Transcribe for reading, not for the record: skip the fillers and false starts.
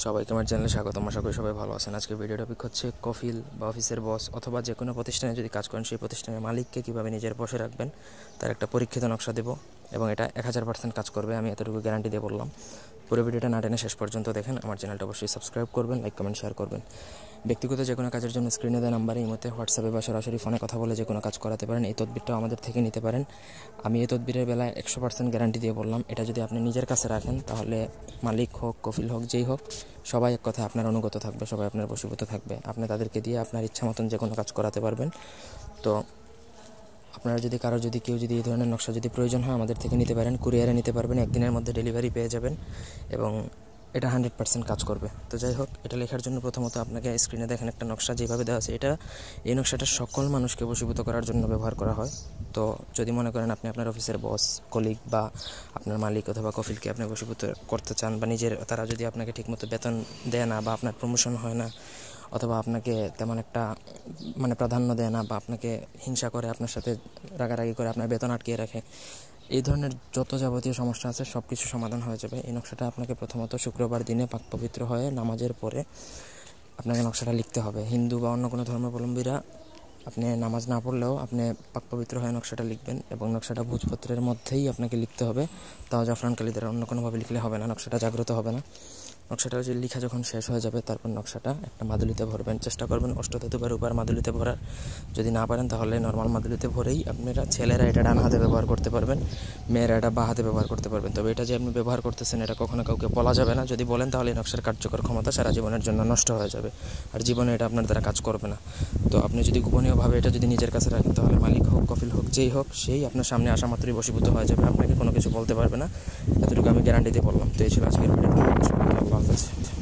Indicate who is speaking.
Speaker 1: সবাইকে আমার চ্যানেলে স্বাগতম। আশা করি সবাই ভালো আছেন। আজকের ভিডিও টপিক হচ্ছে কফিল বা অফিসের বস অথবা যে কোনো প্রতিষ্ঠানে যদি কাজ করেন সেই প্রতিষ্ঠানের মালিককে কীভাবে নিজের বসে রাখবেন তার একটা পরীক্ষিত নকশা দেব এবং এটা 1000% কাজ করবে, আমি এতটুকু গ্যারান্টি দিয়ে বললাম। পুরো ভিডিওটা না টেনে শেষ পর্যন্ত দেখেন। আমার চ্যানেলটা অবশ্যই সাবস্ক্রাইব করবেন, লাইক কমেন্ট শেয়ার করবেন। ব্যক্তিগত যে কোনো কাজের জন্য স্ক্রিনে দেওয়া নাম্বারে এই মধ্যে হোয়াটসঅ্যাপে বা সরাসরি ফোনে কথা বলে যে কোনো কাজ করাতে পারেন। এই তদবিরটাও আমাদের থেকে নিতে পারেন। আমি এই তদবিরের বেলায় 100% গ্যারান্টি দিয়ে বললাম। এটা যদি আপনি নিজের কাছে রাখেন তাহলে মালিক হোক, কফিল হোক, যেই হোক, সবাই এক কথায় আপনার অনুগত থাকবে, সবাই আপনার বশীভূত থাকবে। আপনি তাদেরকে দিয়ে আপনার ইচ্ছা মতন যে কোনো কাজ করাতে পারবেন। তো আপনারা যদি কেউ যদি এই ধরনের নকশা যদি প্রয়োজন হয় আমাদের থেকে নিতে পারেন। কুরিয়ারে নিতে পারবেন, একদিনের মধ্যে ডেলিভারি পেয়ে যাবেন এবং এটা 100% কাজ করবে। তো যাই হোক, এটা লেখার জন্য প্রথমত আপনাকে স্ক্রিনে দেখেন একটা নকশা যেভাবে দেওয়া আছে। এই নকশাটা সকল মানুষকে বশীভূত করার জন্য ব্যবহার করা হয়। তো যদি মনে করেন আপনি আপনার অফিসের বস, কলিগ বা আপনার মালিক অথবা কফিলকে আপনি বশীভূত করতে চান, বা তারা যদি আপনাকে ঠিকমতো বেতন দেয় না বা আপনার প্রমোশন হয় না অথবা আপনাকে তেমন একটা প্রাধান্য দেয় না বা আপনাকে হিংসা করে, আপনার সাথে রাগারাগি করে, আপনার বেতন আটকিয়ে রাখে, এই ধরনের যত যাবতীয় সমস্যা আছে সব কিছু সমাধান হয়ে যাবে। এই নকশাটা আপনাকে প্রথমত শুক্রবার দিনে পাক পবিত্র হয়ে নামাজের পরে আপনাকে নকশাটা লিখতে হবে। হিন্দু বা অন্য কোনো ধর্মাবলম্বীরা আপনি নামাজ না পড়লেও আপনি পাক পবিত্র হয়ে নকশাটা লিখবেন এবং নকশাটা ভোজপত্রের মধ্যেই আপনাকে লিখতে হবে। তাও জাফরান কালি দ্বারা, অন্য কোনোভাবে লিখলে হবে না, নকশাটা জাগ্রত হবে না। নকশাটা যে লেখা যখন শেষ হয়ে যাবে তারপর নকশাটা একটা মাদুলিতে ভরবেন। চেষ্টা করবেন অষ্টধাতুকার উপর মাদুলিতে ভরার। যদি না পারেন তাহলে নর্মাল মাদুলিতে ভরেই আপনারা, ছেলেরা এটা ডান হাতে ব্যবহার করতে পারবেন, মেয়েরা এটা বাঁ হাতে ব্যবহার করতে পারবেন। তবে এটা যে আপনি ব্যবহার করতেছেন এটা কখনো কাউকে বলা যাবে না। যদি বলেন তাহলে এই নকশার কার্যকর ক্ষমতা সারা জীবনের জন্য নষ্ট হয়ে যাবে আর জীবনে এটা আপনার দ্বারা কাজ করবে না। তো আপনি যদি গোপনীয়ভাবে এটা যদি নিজের কাছে রাখেন তাহলে মালিক হোক, কফিল হোক, যেই হোক, সেই আপনার সামনে আসা মাত্রই বশীভূত হয়ে যাবে, আপনাকে কোনো কিছু বলতে পারবে না। এতটুকু আমি গ্যারান্টি দিয়ে বললাম। তো এই ছিল আজকের ভিডিও। আল্লাহ হাফেজ।